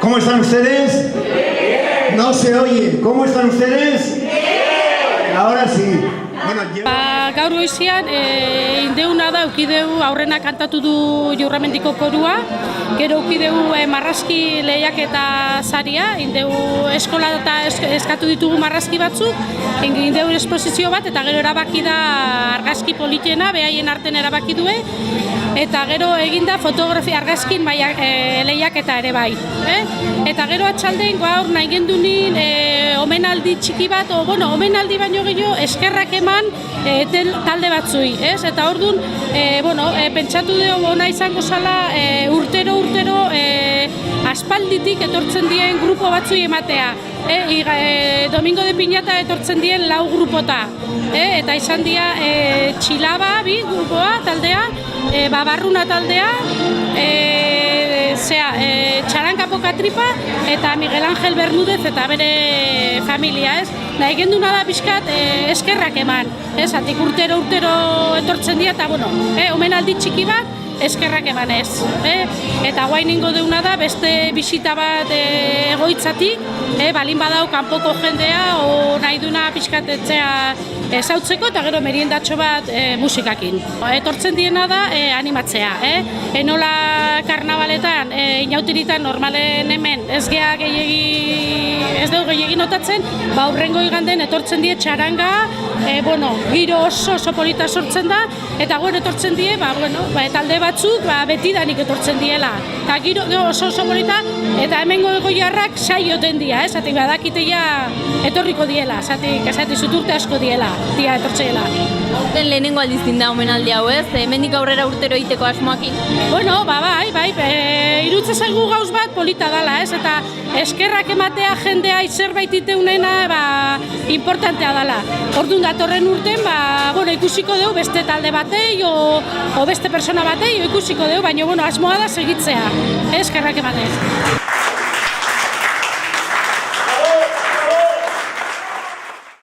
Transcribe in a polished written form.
¿Cómo están ustedes? Bien. No se oye. ¿Cómo están ustedes? Bien. Ahora sí. Bueno, gaur goizian indeuna da eukideu aurrena kantatu du Jurramendiko korua, gero eukideu marrazki lehiak eta saria, indeu eskola eta eskatu ditugu marrazki batzuk, indeu esposizio bat, eta gero erabaki da argazki politena, behaien arten erabaki due, eta gero eginda fotografia argazkin lehiak eta ere bai. Eta gero atxaldein gaur nahi gendunin omenaldi txiki bat, omenaldi baino gehiago eskerrak eman talde batzui, eta orduan pentsatu dugu ona izango zala urtero aspalditik etortzen dien grupo batzui ematea. Domingo de Piñata etortzen dien 4 grupota, eta izan dira Txilaba, bi grupoa taldea, Babarruna taldea, Txarankapo Katripa eta Miguel Ángel Bermúdez eta bere familia, nahi genduna da pixkat eskerrak eman, atik urtero etortzen dira, eta omenaldi txiki bat eskerrak eman ez. Eta guain ingo deuna da beste bisita bat egoitzatik, balin badau kanpoko jendea o nahi duna pixkat etzea ezautzeko, eta gero meriendatxo bat musikakin. Etortzen diena da animatzea. Enola karnabaletan, inautiritan normalen hemen ez dugu gehiagin notatzen, aurrengo iganden etortzen die txaranga, giro oso polita sortzen da, eta gero etortzen die, talde batzuk betidanik etortzen diela. Eta giro oso polita, eta hemengo egoiarrak saioten dira, zatik badakiteia etorriko diela, zatik zuturte asko diela, etortzeela. Aurten lehenengo aldizin da omenaldi hau ez, hemendik aurrera urtero egiteko asmoakin? Bai, irutze zaigu gauz bat polita dala, eta eskerrak ematea jendea zerbait iteunena importantea dala. Orduan datorren urten, ikusiko dugu beste talde batei, o beste persona batei, ikusiko dugu, baina asmoa da segitzea, eskerrak ematea.